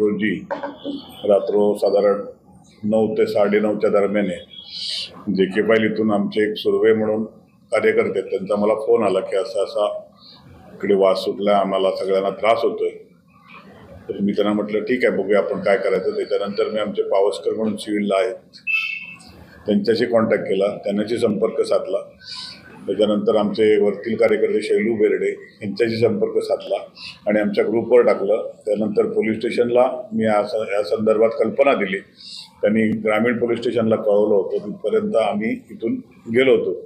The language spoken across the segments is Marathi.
रोजी रात्र साधारण 9 ते 9:30च्या दरम्यान JK इथून आमचे एक सुर्वे म्हणून कार्यकर्ते त्यांचा मला फोन आला की असा असा इकडे वास सुटला, आम्हाला सगळ्यांना त्रास होतोय. तर मी त्यांना म्हटलं ठीक आहे, बघूया आपण काय करायचं. त्याच्यानंतर मी आमचे पावसकर म्हणून सिव्हिलला आहेत त्यांच्याशी कॉन्टॅक्ट केला, त्यांच्याशी संपर्क साधला. त्याच्यानंतर आमचे वरतील कार्यकर्ते शैलू बेर्डे यांच्याशी संपर्क साधला आणि आमच्या ग्रुपवर टाकलं. त्यानंतर पोलीस स्टेशनला मी या संदर्भात कल्पना दिली. त्यांनी ग्रामीण पोलीस स्टेशनला कळवलं होतं. तिथपर्यंत आम्ही इथून गेलो होतो.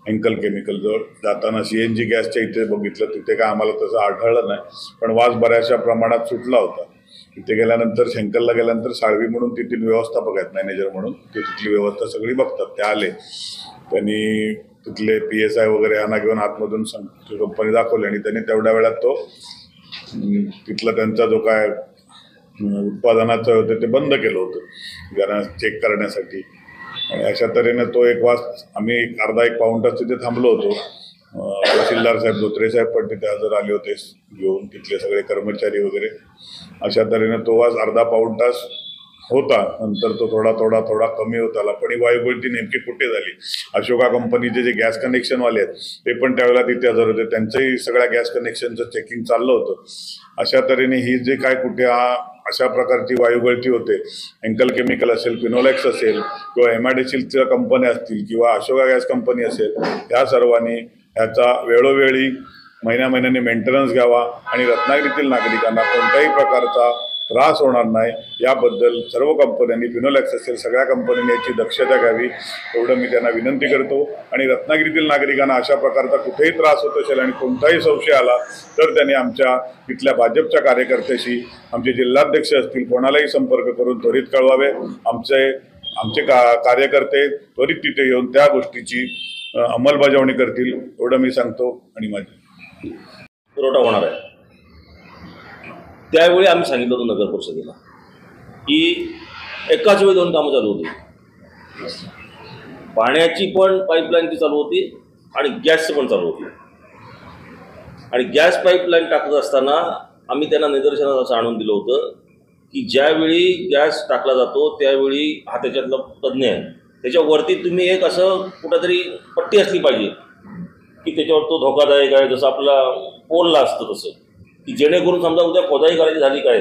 अँकल केमिकलजवळ जाताना CNG गॅसच्या इथे बघितलं, तिथे काय आम्हाला तसं आढळलं नाही, पण वास बऱ्याचशा प्रमाणात सुटला होता. तिथे गेल्यानंतर शंकरला गेल्यानंतर साळवी म्हणून तिथील व्यवस्थापक आहेत, मॅनेजर म्हणून, ते तिथली व्यवस्था सगळी बघतात. ते आले, त्यांनी तिथले PSI वगैरे यांना घेऊन आतमधून कंपनी दाखवली आणि त्यांनी तेवढ्या वेळात तो तिथला त्यांचा जो काय उत्पादनाचं होतं ते बंद केलं होतं जरा चेक करण्यासाठी. आणि अशा तऱ्हेने तो एक वास आम्ही अर्धा एक पाऊण तास तिथे थांबलो होतो. तहसीलदार साहेब धोत्रे साहेब पण तिथे हजर आले होते घेऊन, तिथले सगळे कर्मचारी वगैरे. अशा तऱ्हेने तो वास अर्धा पाऊण तास होता. नंतर तो थोडा कमी होत आला. पण ही वायुगळती नेमकी कुठे झाली? अशोका कंपनीचे जे गॅस कनेक्शनवाले आहेत ते पण त्यावेळेला तिथे हजर होते, त्यांचंही सगळ्या गॅस कनेक्शनचं चेकिंग चाललं होतं. अशा तऱ्हेने ही जे काय कुठे अशा प्रकारची वायुगळती होते, अँकल केमिकल असेल, फिनोलेक्स असेल किंवा MIDCच्या कंपन्या असतील किंवा अशोका गॅस कंपनी असेल, ह्या सर्वांनी ह्याचा वेळोवेळी महिन्याने मेंटेनन्स घ्यावा आणि रत्नागिरीतील नागरिकांना कोणत्याही प्रकारचा त्रास होणार नाही याबद्दल सर्व कंपन्यांनी, फिनोलेक्स असेल सगळ्या कंपन्यांनी याची दक्षता घ्यावी एवढं मी त्यांना विनंती करतो. आणि रत्नागिरीतील नागरिकांना अशा प्रकारचा कुठेही त्रास होत असेल आणि कोणताही संशय आला तर त्यांनी आमच्या तिथल्या भाजपच्या कार्यकर्त्याशी, आमचे जिल्हाध्यक्ष असतील कोणालाही संपर्क करून त्वरित कळवावे. आमचे कार्यकर्ते त्वरित तिथे येऊन त्या गोष्टीची अंमलबजावणी करतील एवढं मी सांगतो. आणि माझी पुरवठा होणार आहे त्यावेळी आम्ही सांगितलं होतं नगर परिषदेला की एकाच वेळी 2 कामं चालू होती. पाण्याची पण पाईपलाईन ती चालू होती आणि गॅसचं पण चालू होती. आणि गॅस पाईपलाईन टाकत असताना आम्ही त्यांना निदर्शनास असं आणून दिलं होतं की ज्यावेळी गॅस टाकला जातो त्यावेळी हा त्याच्यातला तज्ज्ञ आहे, त्याच्यावरती तुम्ही एक असं कुठंतरी पट्टी असली पाहिजे की त्याच्यावर तो धोकादायक आहे, जसं आपला पोलला असतं तसं, की जेणेकरून समजा उद्या खोदाई करायची झाली काय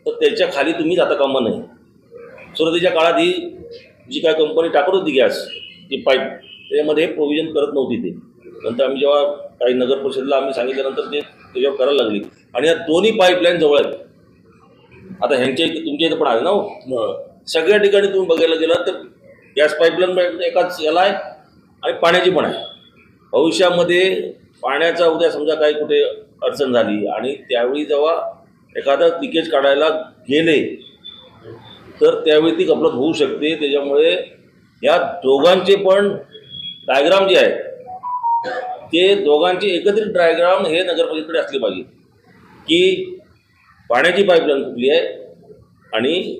तर त्याच्या खाली तुम्ही जाता कामा नाही. सुरुवातीच्या काळात ही जी काय कंपनी टाकत होती गॅस ती पाईप त्यामध्ये प्रोव्हिजन करत नव्हती. ते नंतर आम्ही जेव्हा काही नगर परिषदेला आम्ही सांगितल्यानंतर ते त्याच्यावर करायला लागली. आणि या दोन्ही पाईपलाईन जवळ आहेत. आता ह्यांच्या तुमच्या इथं पण आहे ना, सगळ्या ठिकाणी तुम्ही बघायला गेलं तर गॅस पाईपलाईन एकाच याला आहे आणि पाण्याची पण आहे. भविष्यामध्ये पाण्याचा उद्या समजा काही कुठे अडचण झाली आणि त्यावेळी जेव्हा एखादा लिकेज काढायला गेले तर त्यावेळी ती गफलत होऊ शकते. त्याच्यामुळे या दोघांचे पण डायग्राम जे आहे ते दोघांचे एकत्रित डायग्राम हे नगरपालिकेकडे असले पाहिजे की पाण्याची पाईपलाईन कुठली आहे आणि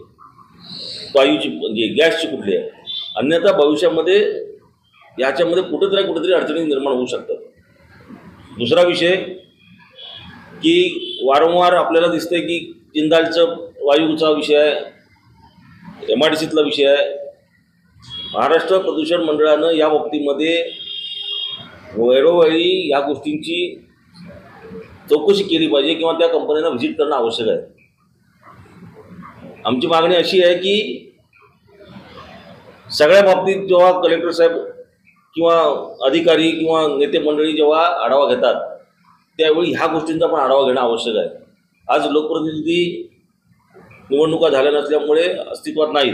वायूची म्हणजे गॅसची कुठली आहे. अन्यथा भविष्यामध्ये याच्यामध्ये कुठेतरी अडचणी निर्माण होऊ शकतात. दुसरा विषय की वारंवार आपल्याला दिसतंय की जिंदालचं वायूचा विषय आहे, MIDCतला विषय आहे. महाराष्ट्र प्रदूषण मंडळानं या बाबतीमध्ये वेळोवेळी या गोष्टींची चौकशी केली पाहिजे किंवा त्या कंपन्यांना व्हिजिट करणं आवश्यक आहे. आमची मागणी अशी आहे की सगळ्या बाबतीत जेव्हा कलेक्टर साहेब किंवा अधिकारी किंवा नेते मंडळी जेव्हा आढावा घेतात त्यावेळी ह्या गोष्टींचा पण आढावा घेणं आवश्यक आहे. आज लोकप्रतिनिधी निवडणुका झाल्या नसल्यामुळे अस्तित्वात नाहीत,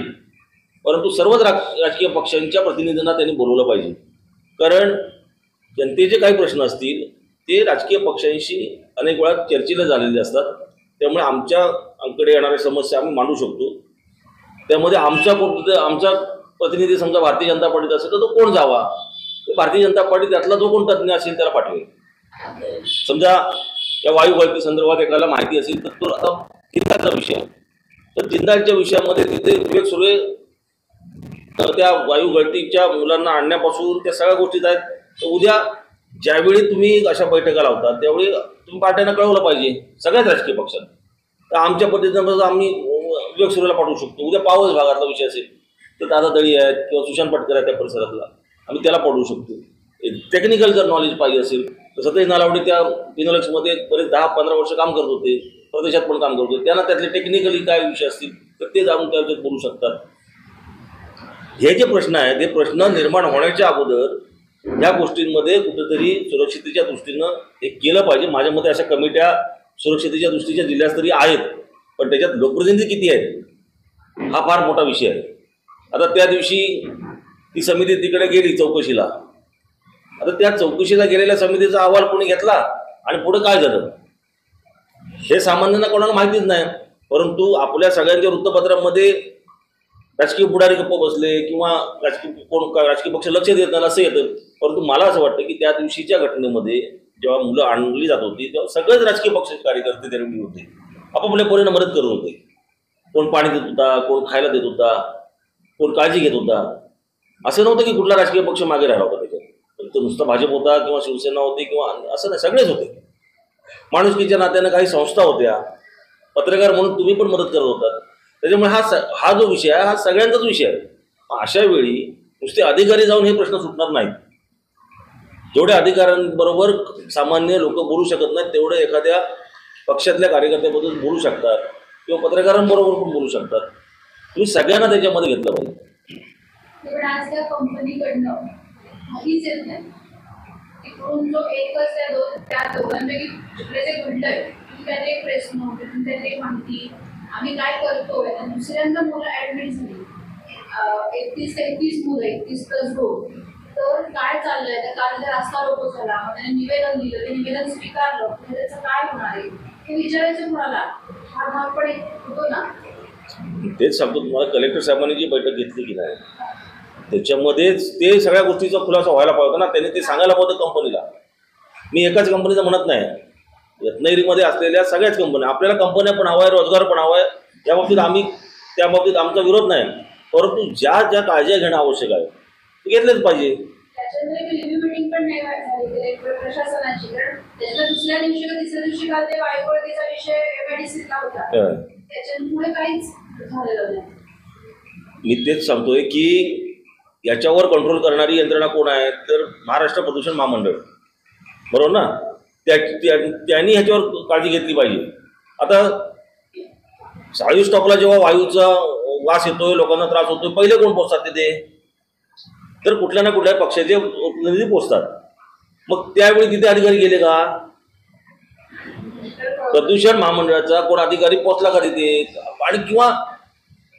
परंतु सर्वच राजकीय पक्षांच्या प्रतिनिधींना त्यांनी बोलवलं पाहिजे. कारण जनतेचे काही प्रश्न असतील ते राजकीय पक्षांशी अनेक वेळा चर्चेला झालेले असतात. त्यामुळे आमच्याकडे येणाऱ्या समस्या आम्ही मांडू शकतो. त्यामध्ये आमचा प्रतिनिधी समजा भारतीय जनता पार्टीत असेल तर तो कोण जावा, भारतीय जनता पार्टी त्यातला जो कोण तज्ज्ञ असेल त्याला पाठवेल. समजा या वायुगळती संदर्भात एकाला माहिती असेल तर तो आता जिंदालचा विषय, तर जिंदालच्या विषयामध्ये तिथे विवेक सुर्वे त्या वायुगळतीच्या मुलांना आणण्यापासून त्या सगळ्या गोष्टीत आहेत. तर उद्या ज्यावेळी तुम्ही अशा बैठका लावता त्यावेळी तुम्ही पार्ट्यांना कळवलं पाहिजे सगळ्याच राजकीय पक्षांना. तर आमच्या पद्धतीनं आम्ही विवेक सुरेला पाठवू शकतो. उद्या पावस भागातला विषय असेल तर दादा दळी आहेत किंवा सुशांत पटकर आहेत त्या परिसरातला, आम्ही त्याला पाठवू शकतो. टेक्निकल जर नॉलेज पाहिजे असेल तर सतेज नालावडे त्या फिनोलेक्समध्ये बरेच 10-15 वर्ष काम करत होते, प्रदेशात पण काम करत होते. त्यांना त्यातले टेक्निकली काय विषय असतील तर ते जाणून त्याच्यात बोलू शकतात. हे जे प्रश्न आहेत हे प्रश्न निर्माण होण्याच्या अगोदर या गोष्टींमध्ये कुठेतरी सुरक्षितेच्या दृष्टीनं हे केलं पाहिजे. माझ्या मते अशा कमिट्या सुरक्षितेच्या दृष्टीच्या जिल्हास्तरीय आहेत, पण त्याच्यात लोकप्रतिनिधी किती आहेत हा फार मोठा विषय आहे. आता त्या दिवशी ती समिती तिकडे गेली चौकशीला. आता त्या चौकशीला गेलेल्या समितीचा अहवाल कोणी घेतला आणि पुढे काय झालं हे सामान्यांना कोणाला माहितीच नाही. परंतु आपल्या सगळ्यांच्या वृत्तपत्रांमध्ये राजकीय पुढारी गप्प बसले किंवा राजकीय पक्ष लक्ष देत नाही असं येतं. परंतु मला असं वाटतं की त्या दिवशीच्या घटनेमध्ये जेव्हा मुलं आणली जात होती तेव्हा सगळेच राजकीय पक्षाचे कार्यकर्ते त्यावेळी होते, आपापल्या परीने मदत करत होते. कोण पाणी देत होता, कोण खायला देत होता, कोण काळजी घेत होता. असं नव्हतं की कुठला राजकीय पक्ष मागे राहिला होता त्याच्यात. तर नुसतं भाजप होता किंवा शिवसेना होती किंवा असं नाही, सगळेच होते. माणुसकीच्या नात्यानं काही संस्था होत्या, पत्रकार म्हणून तुम्ही पण मदत करत होता. त्याच्यामुळे हा जो विषय आहे हा सगळ्यांचाच विषय आहे. अशा वेळी नुसते अधिकारी जाऊन हे प्रश्न सुटणार नाहीत. जेवढ्या अधिकाऱ्यांबरोबर सामान्य लोक बोलू शकत नाहीत तेवढे एखाद्या पक्षातल्या कार्यकर्त्याबद्दल बोलू शकतात किंवा पत्रकारांबरोबर पण बोलू शकतात. तुम्ही सगळ्यांना त्याच्यामध्ये घेतलं पाहिजे. आज त्या कंपनीकडनं काहीच येत नाही. तिकडून जो एकच त्या दोघांपैकी कुठले जे घडलंय त्यात एक प्रेस नोट, त्यात एक माहिती आम्ही काय करतोय. दुसऱ्यांदा मुलं ऍडमिट झाली 31 मुलं 31+2. तर काय चाललंय तर काल त्या रास्ता रोको झाला, त्याने निवेदन दिलं, ते निवेदन स्वीकारलं, त्याचं काय होणार आहे हे विचारायचं कुणाला हा भाग पण होतो ना. तेच सांगतो तुम्हाला. कलेक्टर साहेबांनी जी बैठक घेतली की नाही त्याच्यामध्येच ते सगळ्या गोष्टीचा खुलासा व्हायला पाहिजे ना. त्यांनी ते सांगायला पाहिजे कंपनीला. मी एकाच कंपनीचं म्हणत नाही, रत्नागिरीमध्ये असलेल्या सगळ्याच कंपन्या, आपल्याला कंपन्या पण हवा आहे, रोजगार पण हवा आहे. त्या बाबतीत आमचा विरोध नाही. परंतु ज्या ज्या काळजी घेणं आवश्यक आहे ते घेतलेच पाहिजे. मीटिंग पण नाही झाली प्रशासनाची, कारण त्याच्या दुसऱ्या दिवशी का तिसऱ्या दिवशी काल ते वायुगळतीचा विषय एमआयडीसीतला होता, त्याच्यामुळे काहीच झालेलं नाही. मी तेच सांगतोय की याच्यावर कंट्रोल करणारी यंत्रणा कोण आहे तर महाराष्ट्र प्रदूषण महामंडळ, बरोबर ना. त्यांनी ह्याच्यावर काळजी घेतली पाहिजे. आता साळवी स्टॉपला जेव्हा वायूचा वास येतोय, लोकांना त्रास होतोय, पहिले कोण पोचतात तिथे तर कुठल्या ना कुठल्या पक्षाचे प्रतिनिधी पोचतात. मग त्यावेळी तिथे अधिकारी गेले का? प्रदूषण महामंडळाचा कोण अधिकारी पोचला का तिथे? आणि किंवा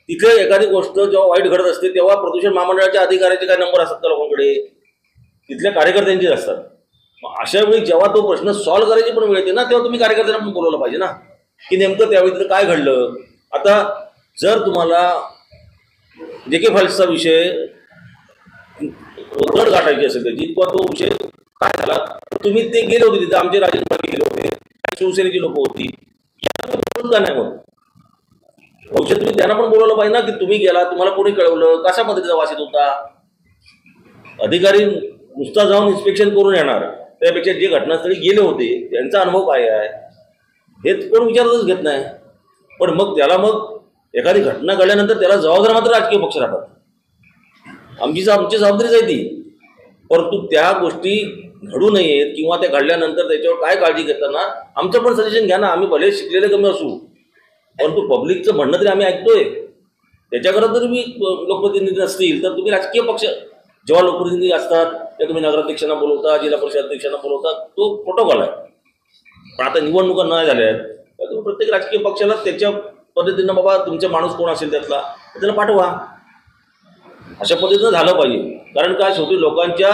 तिथे एखादी गोष्ट जेव्हा वाईट घडत असते तेव्हा प्रदूषण महामंडळाच्या अधिकाऱ्याचे काय नंबर असतात का लोकांकडे? तिथल्या कार्यकर्त्यांचेच असतात. मग अशा वेळी जेव्हा तो प्रश्न सॉल्व्ह करायची पण वेळ येते ना तेव्हा तुम्ही कार्यकर्त्यांना पण बोलवलं पाहिजे ना की नेमकं त्यावेळी तर काय घडलं. आता जर तुम्हाला JK फाईल्सचा विषय गड गाठायची असेल त्याची किंवा तो विषय काय झाला तुम्ही ते गेले होते तिथे, आमचे राजेंद्र गेले होते, शिवसेनेची लोक होती, का नाही मग औषध तुम्ही त्यांना पण बोलवलं पाहिजे ना की तुम्ही गेला, तुम्हाला कोणी कळवलं, कशा पद्धतीचा वास येत होता. अधिकारी नुसता जाऊन इन्स्पेक्शन करून येणार त्यापेक्षा जे घटनास्थळी गेले होते त्यांचा अनुभव काय आहे हे कोण विचारतच घेत नाही. पण मग त्याला मग एखादी घटना घडल्यानंतर त्याला जबाबदार मात्र राजकीय पक्ष राहतात. आमची जबाबदारीच आहे ती. परंतु त्या गोष्टी घडू नयेत किंवा त्या घडल्यानंतर त्याच्यावर काय काळजी घेताना आमचं पण सजेशन घ्या ना. आम्ही भले शिकलेले कमी असू परंतु पब्लिकचं म्हणणं तरी आम्ही ऐकतोय. त्याच्याकरता जर मी लोकप्रतिनिधी नसतील तर तुम्ही राजकीय पक्ष जेव्हा लोकप्रतिनिधी असतात त्या तुम्ही नगराध्यक्षांना बोलवता, जिल्हा परिषद अध्यक्षांना बोलवता, तो प्रोटोकॉल आहे. पण आता निवडणुका नाही झाल्या तर तुम्ही प्रत्येक राजकीय पक्षाला त्याच्या पद्धतीनं बाबा तुमचा माणूस कोण असेल त्याला पाठवा. अशा पद्धतीनं झालं पाहिजे. कारण काय शेवटी लोकांच्या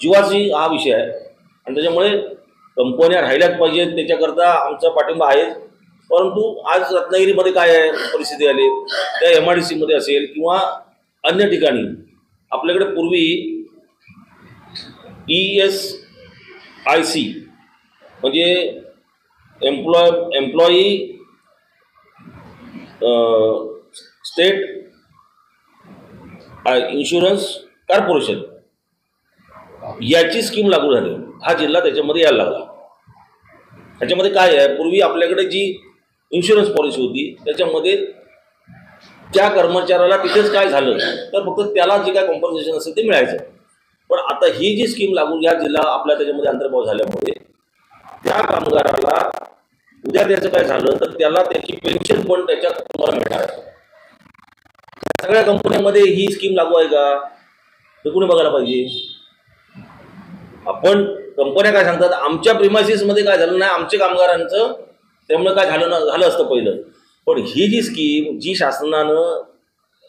जीवाची हा विषय आहे आणि त्याच्यामुळे कंपन्या राहिल्याच पाहिजेत त्याच्याकरता आमचा पाठिंबा आहे. परंतु आज रत्नागिरीमध्ये काय आहे परिस्थिती आली त्या MIDC असेल किंवा अन्य ठिकाणी आपल्याकडे पूर्वी ESIC म्हणजे एम्प्लॉई स्टेट इन्शुरन्स कॉर्पोरेशन याची स्कीम लागू झाली. हा जिल्हा त्याच्यामध्ये यायला लागला. त्याच्यामध्ये काय आहे पूर्वी आपल्याकडे जी इन्शुरन्स पॉलिसी होती, त्याच्यामध्ये त्या कर्मचाऱ्याला तिथेच काय झालं तर फक्त त्याला जे काय कॉम्पन्सेशन असेल ते मिळायचं. पण आता ही जी स्कीम लागू या जिल्हा आपल्या त्याच्यामध्ये अंतर्भाव झाल्यामुळे त्या कामगाराला उद्या त्याचं काय झालं तर त्याला त्याची पेन्शन पण त्याच्या तुम्हाला मिळणार आहे. सगळ्या कंपन्यांमध्ये ही स्कीम लागू आहे का तर कुणी बघायला पाहिजे. आपण कंपन्या काय सांगतात आमच्या प्रिमायसिसमध्ये काय झालं नाही आमच्या कामगारांचं त्यामुळे काय झालं असतं पहिलं. पण ही जी स्कीम जी शासनानं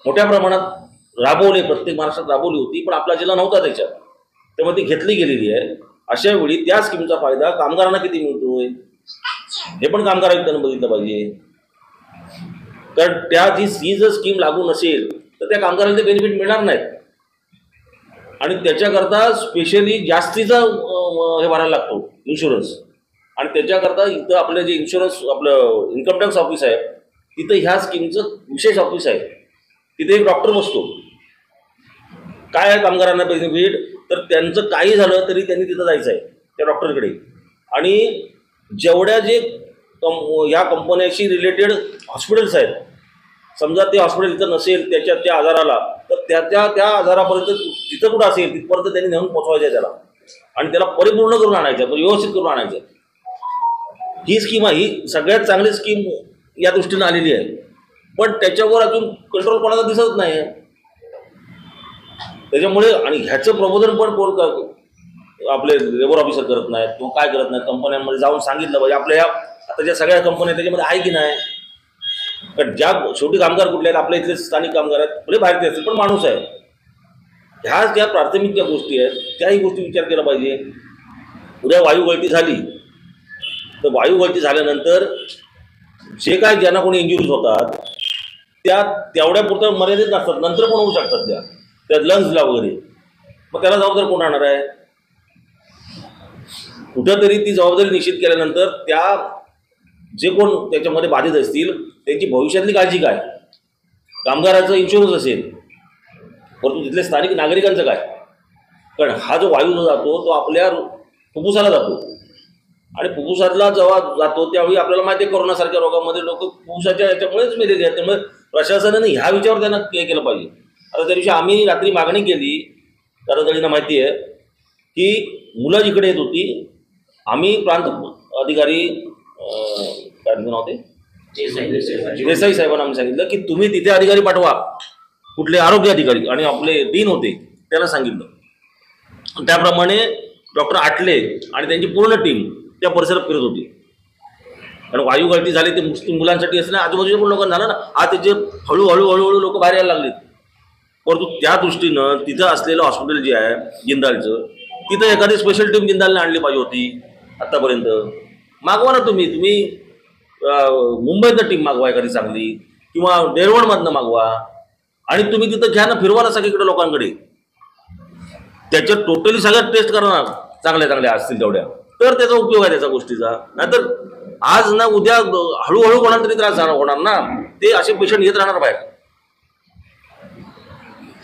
मोठ्या प्रमाणात राबवली प्रत्येक महाराष्ट्रात राबवली होती पण आपला जिल्हा नव्हता त्याच्यात त्यामुळे ती घेतली गेलेली आहे. अशा वेळी त्या स्कीमचा फायदा कामगारांना किती मिळतोय हे पण कामगार आयुक्तांनी बघितलं पाहिजे. कारण ही जर स्कीम लागू नसेल तर त्या कामगारांना ते बेनिफिट मिळणार नाहीत आणि त्याच्याकरता स्पेशली जास्तीचा हे भरायला लागतो इन्शुरन्स. आणि त्याच्याकरता इथं आपलं जे इन्शुरन्स आपलं इन्कम टॅक्स ऑफिस आहे तिथं ह्या स्कीमचं विशेष ऑफिस आहे. तिथे एक डॉक्टर बसतो. काय आहे कामगारांना बेनिफिट तर त्यांचं काही झालं तरी त्यांनी तिथं जायचं आहे त्या डॉक्टरकडे. आणि जेवढ्या जे या कंपन्याशी रिलेटेड हॉस्पिटल्स आहेत समजा ते हॉस्पिटल इथं नसेल त्या आजाराला तर त्या आजारापर्यंत जिथं कुठं असेल तिथपर्यंत त्यांनी नेऊन पोचवायचं आहे त्याला आणि त्याला परिपूर्ण करून आणायचं व्यवस्थित करून आणायचं. ही स्कीम आहे ही सगळ्यात चांगली स्कीम या दृष्टीनं आलेली आहे. पण त्याच्यावर अजून कंट्रोल कोणाला दिसत नाही आहे. त्याच्यामुळे आणि ह्याचं प्रबोधन पण कोण आपले लेबर ऑफिसर करत नाहीत किंवा काय करत नाहीत. कंपन्यांमध्ये जाऊन सांगितलं पाहिजे आपल्या आता ज्या सगळ्या कंपन्या त्याच्यामध्ये आहे की नाही. कारण ज्या शेवटी कामगार कुठले आहेत आपल्या इथले स्थानिक कामगार आहेत भले भारतीय असतील पण माणूस आहे. ह्या ज्या प्राथमिक ज्या गोष्टी आहेत त्याही गोष्टी विचार केला पाहिजे. उद्या वायू गळती झाली तर वायू गळती झाल्यानंतर जे काय ज्यांना कोणी इंजुरीज होतात त्या तेवढ्या पुरतं मर्यादित नसतात नंतर पण होऊ शकतात त्या लंग्सला वगैरे. मग त्याला जबाबदार कोण राहणार आहे. कुठंतरी ती जबाबदारी निश्चित केल्यानंतर त्या जे कोण त्याच्यामध्ये बाधित असतील त्यांची भविष्यातली काळजी काय. कामगाराचं इन्शुरन्स असेल परंतु तिथल्या स्थानिक नागरिकांचं काय. कारण हा जो वायू जो जातो तो आपल्या फुफ्फुसाला जातो आणि फुफ्फुसातला जेव्हा जातो त्यावेळी आपल्याला माहिती आहे कोरोनासारख्या रोगामध्ये लोक फुफ्फुसाच्या याच्यामुळेच मेलेली आहेत. त्यामुळे प्रशासनाने ह्या विचारावर त्यांना हे केलं पाहिजे. आता त्या दिवशी आम्ही रात्री मागणी केली कर्मचाऱ्यांना माहिती आहे की मुलं जिकडे येत होती आम्ही प्रांत अधिकारी काय नाव ते देसाई साहेबांना आम्ही सांगितलं की तुम्ही तिथे अधिकारी पाठवा कुठले आरोग्य अधिकारी आणि आपले डीन होते त्याला सांगितलं. त्याप्रमाणे डॉक्टर आटले आणि त्यांची पूर्ण टीम त्या परिसरात फिरत होती. कारण वायू गळती झाली ते मुलांसाठी असं ना आजूबाजूच्या पण लोकांना झालं ना. आज त्याचे हळूहळू लोक बाहेर यायला लागलेत. परंतु त्या दृष्टीनं तिथं असलेलं हॉस्पिटल जे आहे जिंदालचं तिथं एखादी स्पेशल टीम जिंदालने आणली पाहिजे होती आत्तापर्यंत. मागवा ना तुम्ही मुंबईतनं टीम मागवा एखादी चांगली किंवा डेरवणमधनं मागवा आणि तुम्ही तिथं घ्या ना फिरवा ना सगळीकडे लोकांकडे. त्याच्यात टोटली सगळ्यात टेस्ट करणार चांगल्या असतील तेवढ्या तर त्याचा उपयोग आहे त्याचा गोष्टीचा. नाहीतर आज ना उद्या हळूहळू कोणाला तरी त्रास होणार ना. ते असे पेशंट येत राहणार बाहेर.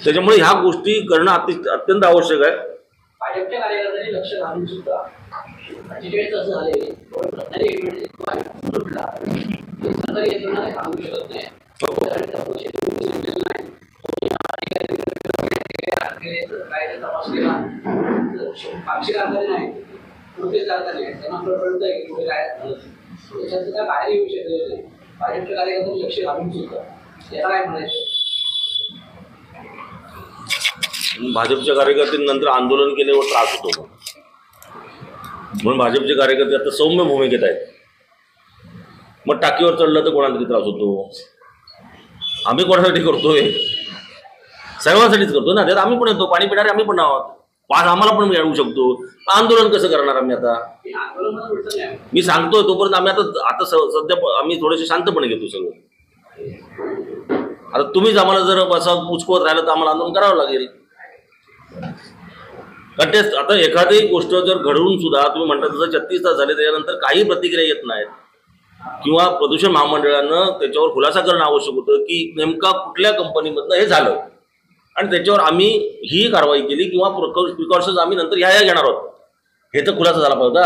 त्याच्यामुळे ह्या गोष्टी करणं अत्यंत आवश्यक आहे. भाजपच्या कार्यकर्त्यांनी लक्ष घालून सुद्धा 45 असं झाले सरकारी यंत्रणा सांगू शकत नाही. काय तपास केला पाक्षी कारखाने नाही मोठे कारखाने आहेत त्यांना आपलं कळतं आहे की कुठे काय त्याच्यात काय बाहेर येऊ शकत नाही. भाजपच्या कार्यकर्त्यांनी लक्ष घालून सुद्धा याला काय म्हणायचं. भाजपच्या कार्यकर्त्यांनंतर आंदोलन केल्यावर त्रास होतो म्हणून भाजपचे कार्यकर्ते आता सौम्य भूमिकेत आहेत. मग टाकीवर चढलं तर कोणाला तरी त्रास होतो. आम्ही कोणासाठी करतोय सर्वांसाठीच करतो ना. त्यात आम्ही पण येतो पाणी पिणारे आम्ही पण आहोत. पास आम्हाला पण मिळवू शकतो. आंदोलन कसं करणार आम्ही आता मी सांगतोय तोपर्यंत आम्ही आता सध्या आम्ही थोडेसे शांतपणे घेतो सगळं. आता तुम्हीच आम्हाला जर असं उचकवत राहिलं तर आम्हाला आंदोलन करावं लागेल. कारण ते आता एखादी गोष्ट जर घडवून सुद्धा तुम्ही म्हणता तसं 36 तास झाले त्याच्यानंतर काही प्रतिक्रिया येत नाहीत किंवा प्रदूषण महामंडळानं त्याच्यावर खुलासा करणं आवश्यक होतं की नेमका कुठल्या कंपनीमधनं हे झालं आणि त्याच्यावर आम्ही ही कारवाई केली किंवा प्रिकॉशन्स आम्ही नंतर ह्या घेणार आहोत हे तर खुलासा झाला पाहिजे.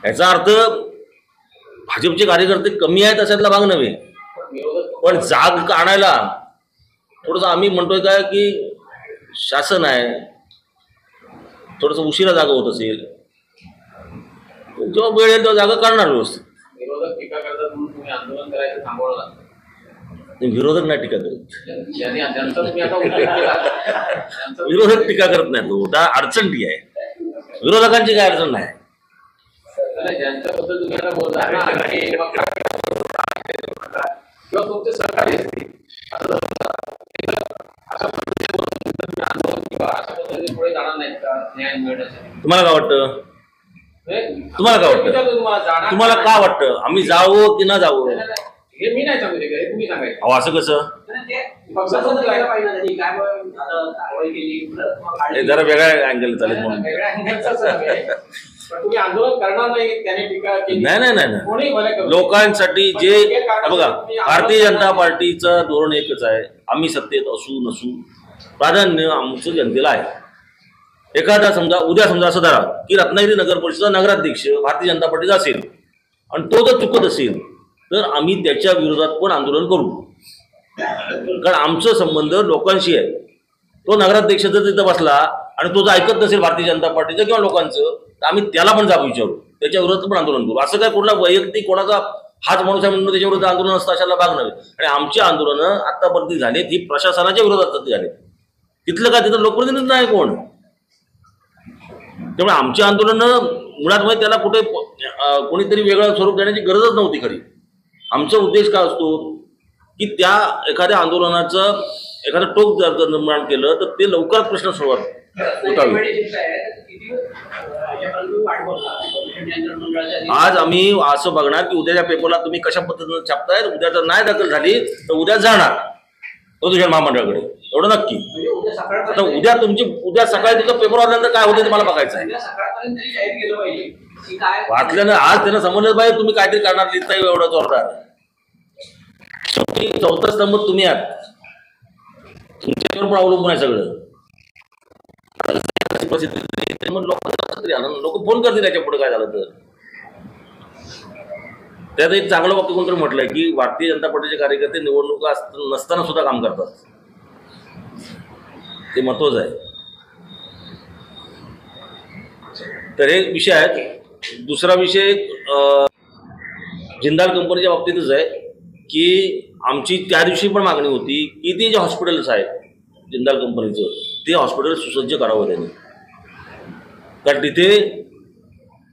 याचा अर्थ भाजपचे कार्यकर्ते कमी आहेत अशातला भाग नव्हे, पण जाग आणायला थोडंसं आम्ही म्हणतोय काय की शासन आहे, थोडंसं उशिरा जागा होत असेल, जेव्हा वेळ येईल तेव्हा जागा काढणार व्यवस्थित. विरोधक टीका करतात म्हणून तुम्ही आंदोलन करायचं थांबवलं लागतं. विरोधक नाही टीका करत, ज्यांचा तुम्ही आता उल्लेख केला त्यांचा विरोधक टीका करत नाही. तो त्या अडचण ती आहे, विरोधकांची काय अडचण नाही. ज्यांच्याबद्दल तुम्ही आता बोलता किंवा तुमचे सहकारी असतील अशा पद्धतीने आंदोलन किंवा अशा पद्धतीने पुढे जाणार नाहीत का न्याय मिळण्यासाठी? तुम्हाला काय वाटतं? तुम्हाला काय वाटतं? तुम्हाला काय वाटतं आम्ही जावं की न जावं? हे मी नाही सांगू शकत, हे तुम्ही सांगायचं. अहो असं कसं? हे जरा वेगळ्या अँगल चालेल म्हणून. वेगळ्या अँगलचं आहे. पण तुम्ही आंदोलन करणार नाही त्याने टीका केली नाही कोणी भले करू. लोकांसाठी जे बघा, भारतीय जनता पार्टीचं धोरण एकच आहे, आम्ही सत्तेत असू नसू प्राधान्य आमचं जनतेला आहे. एखादा उद्या समजा असं धरा की रत्नागिरी नगर परिषद नगराध्यक्ष भारतीय जनता पार्टीचा असेल आणि तो जर चुकत असेल तर आम्ही त्याच्या विरोधात पण आंदोलन करू, कारण आमचं संबंध लोकांशी आहे. तो नगराध्यक्ष जर तिथं बसला आणि तो जर ऐकत नसेल भारतीय जनता पार्टीचं किंवा लोकांचं, तर आम्ही त्याला पण जाब विचारू, त्याच्या विरोधात पण आंदोलन करू. असं काय कुठला वैयक्तिक कोणाचा हाच माणूस आहे म्हणून त्याच्या विरोधात आंदोलन असतं अशाला भाग नव्हे. आणि आमची आंदोलनं आतापर्यंत झाली ती प्रशासनाच्या विरोधात झाली, तिथलं काय तिथं लोकप्रतिनिधी नाही कोण. त्यामुळे आमची आंदोलनं मुळात म्हणजे त्याला कुठे कोणीतरी वेगळं स्वरूप देण्याची गरजच नव्हती खरी. आमचा उद्देश काय असतो की त्या एखाद्या आंदोलनाचं एखादं टोक जर निर्माण केलं तर ते लवकर प्रश्न सुरुवात होतावे. आज आम्ही असं बघणार की उद्याच्या पेपरला तुम्ही कशा पद्धतीने छापताय, उद्या जर नाही दाखल झाली तर उद्या जाणार प्रदूषण महामंडळाकडे, एवढं नक्की. आता उद्या सकाळी तिथं पेपर वाचल्यानंतर काय होतं ते मला बघायचं आहे. वाचल्यानं आज त्यांना समजलं पाहिजे तुम्ही काहीतरी करणार लिहिताय एवढं जोरदार. शेवटी चौथा स्तंभ तुम्ही आहात, तुमच्यावर पण अवलंबून आहे सगळं. लोक फोन करतील याच्या पुढे काय झालं तर. त्यात एक चांगलं वाक्य कोणतरी म्हटलंय की भारतीय जनता पार्टीचे कार्यकर्ते निवडणुका नसताना सुद्धा काम करतात, ते महत्वाचं आहे. तर हे विषय आहेत. दुसरा विषय जिंदाल कंपनीच्या बाबतीतच आहे की आमची त्या दिवशी पण मागणी होती की ते जे हॉस्पिटल्स आहेत जिंदाल कंपनीचं ते हॉस्पिटल सुसज्ज करावं त्यांनी, कारण तिथे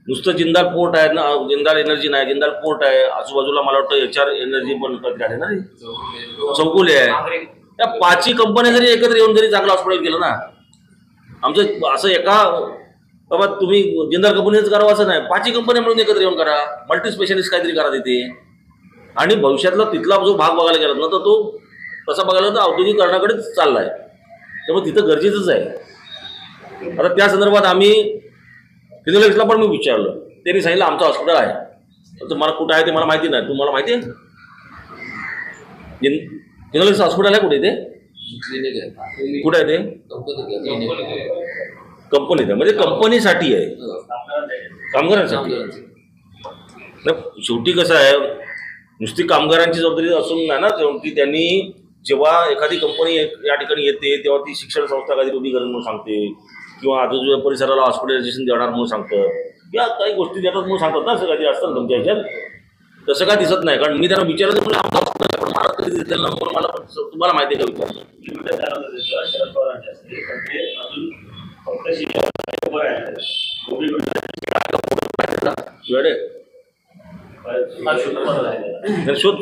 नुसतं जिंदाल पोर्ट आहे ना, जिंदाल एनर्जी नाही, जिंदाल पोर्ट आहे, आजूबाजूला मला वाटतं HR एनर्जी पण आहे ना, चौकुले आहे. त्या 5ही कंपन्या जरी एकत्र येऊन जरी चांगलं हॉस्पिटल केलं ना, आमचं असं एका बाबा तुम्ही जिंदाल कंपनीच करावं असं नाही, 5ही कंपन्या मिळून एकत्र येऊन करा, मल्टी स्पेशालिस्ट काहीतरी करा तिथे. आणि भविष्यातला तिथला जो भाग बघायला गेला ना तर तो तसा बघायला तर औद्योगिकरणाकडेच चालला आहे, त्यामुळे तिथं गरजेचंच आहे. आता त्या संदर्भात आम्ही फिजिओलॉजिस्टला पण मी विचारलं, त्यांनी सांगितलं आमचं हॉस्पिटल आहे. तर मला कुठं आहे ते मला माहिती नाही, तुम्हाला माहिती आहे फिजिओलॉजिस्ट हॉस्पिटल आहे कुठे ते? कुठे आहे ते? कंपनीत आहे, म्हणजे कंपनीसाठी आहे, कामगारांसाठी. शेवटी कसं आहे, नुसती कामगारांची जबाबदारी असून नाही ना, शेवटी त्यांनी जेव्हा एखादी कंपनी या ठिकाणी येते तेव्हा ती शिक्षण संस्था काहीतरी उभी करेल म्हणून सांगते, किंवा आजूबाजूच्या परिसराला हॉस्पिटलायझेशन देणार म्हणून सांगतं, किंवा काही गोष्टी देतात म्हणून सांगतात ना, असं काही असतं तुमच्या ह्याच्यात. तसं काय दिसत नाही, कारण मी त्यांना विचारलं म्हणजे आमचं हॉस्पिटल पण मला कधी दिसेल ना, मला तुम्हाला माहिती आहे का विचारलं शोध